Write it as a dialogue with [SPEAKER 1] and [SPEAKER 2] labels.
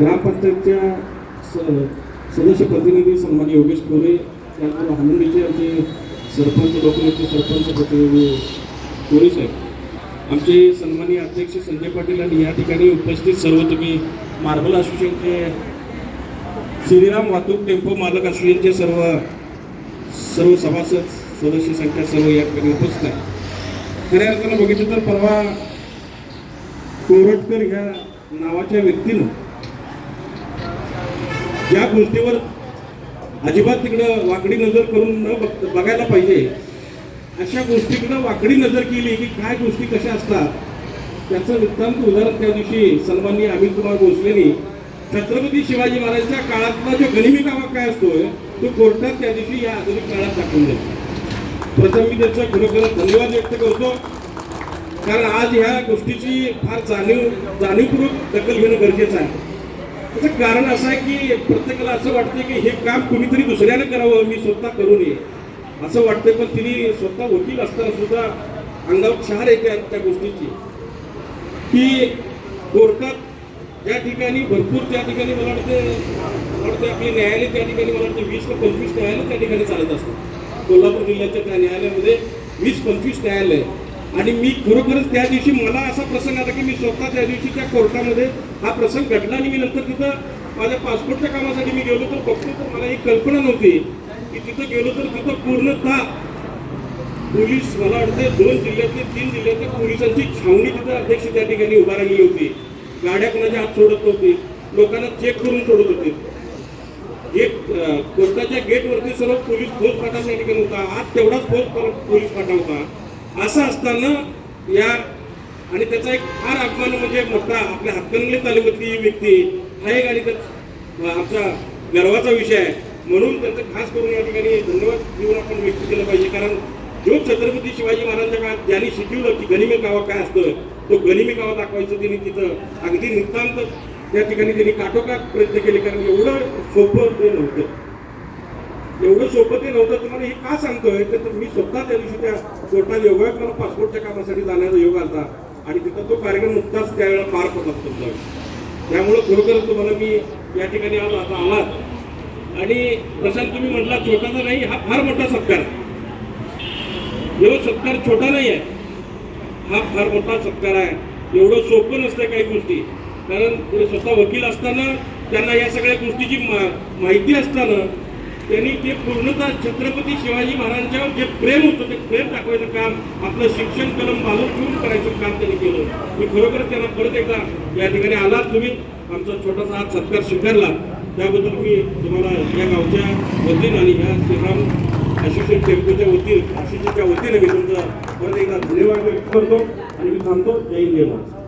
[SPEAKER 1] ग्रामपंचायतच्या सदस्य प्रतिनिधी सन्मान्य योगेश कोरे, त्यानंतर हनुंडीचे आमचे सरपंच लोकनेते सरपंच प्रतिनिधी कोरे साहेब, आमचे सन्माननीय अध्यक्ष संजय पाटील आणि या ठिकाणी उपस्थित सर्व तुम्ही मार्बल असोसिएशनचे श्रीराम वाहतूक टेम्पो मालक असोसिएशनचे सर्व सभासद सदस्य संख्या सर्व या ठिकाणी उपस्थित आहे. खऱ्या अर्थानं बघितलं तर परवा कोरटकर ह्या नावाच्या व्यक्तीनं ज्या गोष्टीवर अजिबात तिकडं वाकडी नजर करून न बघायला पाहिजे अशा गोष्टीकडं वाकडी नजर केली की काय गोष्टी कशा असतात त्याचं वृत्तांत उदाहरण त्या दिवशी सन्माननीय अमित कुमार भोसलेंनी छत्रपती शिवाजी महाराजांच्या काळातला जो गनिमी कावा काय असतोय तो कोर्टात त्या दिवशी या आधुनिक काळात दाखवून दिला. प्रथम मी त्याचा खरोखर धन्यवाद व्यक्त करतो, कारण आज ह्या गोष्टीची फार जाणीवपूर्वक दखल घेणं गरजेचं आहे. त्याचं कारण असं आहे की प्रत्येकाला असं वाटतं की हे काम कुणीतरी दुसऱ्यानं करावं, मी स्वतः करू नये असं वाटतं. पण तिने स्वतः वकील असताना सुद्धा अंगावर क्षार येते त्या गोष्टीची की कोर्टात ज्या ठिकाणी भरपूर त्या ठिकाणी मला वाटते आपले न्यायालय त्या ठिकाणी मला वाटतं 20 ते 25 न्यायालय त्या ठिकाणी चालत असतात. कोल्हापूर जिल्ह्याच्या त्या न्यायालयामध्ये 20-25 न्यायालय. आणि मी खरोखरच त्या दिवशी मला असा प्रसंग आला की मी स्वतः त्या दिवशी त्या कोर्टामध्ये हा प्रसंग घडला आणि मी नंतर तिथं माझ्या पासपोर्टच्या कामासाठी मी गेलो तर बघतो तर मला एक कल्पना नव्हती की तिथं गेलो तर तिथं पूर्णतः पोलीस मला वाटते 2 जिल्ह्यातले 3 जिल्ह्यातल्या पोलिसांची छावणी तिथं अध्यक्ष त्या ठिकाणी उभा राहिली होती. गाड्या कोणाच्या हात सोडत नव्हती, लोकांना चेक करून सोडत होते. कोर्टाच्या गेटवरती सर्व पोलीस फौज फाटा त्या ठिकाणी होता, आत तेवढाच पोलीस फाटा होता. असं असताना या आणि त्याचा एक फार अपमान म्हणजे मोठा आपल्या हातकणंगले तालुक्यातली ही व्यक्ती हा एक आणि आमचा गर्वाचा विषय आहे. म्हणून त्याचं खास करून या ठिकाणी धन्यवाद देऊन आपण व्यक्त केलं पाहिजे. कारण जो छत्रपती शिवाजी महाराजांच्या काळात ज्यांनी शिकवलं की गनिमी कावा काय असतं तो गनिमी कावा दाखवायचं त्यांनी तिथं अगदी नितांत त्या ठिकाणी त्यांनी काटोकाट प्रयत्न केले. कारण एवढं सोपं ते नव्हतं. तुम्हाला हे का सांगतोय तर मी स्वतः त्या दिवशी त्या कोर्टात योगायोग मला पासपोर्टच्या कामासाठी जाण्याचा योग आला आणि तिथं तो कार्यक्रम नुकताच त्यावेळेला पार पडत होता. त्यामुळं खरोखरच तुम्हाला मी या ठिकाणी आज आता आलात आणि प्रशांत तुम्ही म्हटला छोटासा नाही, हा फार मोठा सत्कार आहे. एवढा सत्कार छोटा नाही आहे, हा फार मोठा सत्कार आहे. एवढं सोपं नसतं काही गोष्टी. कारण स्वतः वकील असताना त्यांना या सगळ्या गोष्टीची माहिती असताना त्यांनी ते पूर्णतः छत्रपती शिवाजी महाराजांच्यावर जे प्रेम होतं ते प्रेम दाखवायचं काम आपलं शिक्षण कलम बाजूला ठेवून करायचं काम त्यांनी केलं. मी खरोखर त्यांना परत एकदा या ठिकाणी आलात तुम्ही आमचा छोटासा हा सत्कार स्वीकारला त्याबद्दल मी तुम्हाला या गावच्या वतीनं आणि ह्या श्रीराम असोसिएशन टेम्पोच्या वतीने मी तुमचं परत एकदा धन्यवाद व्यक्त करतो आणि मी थांबतो. जय हिंद.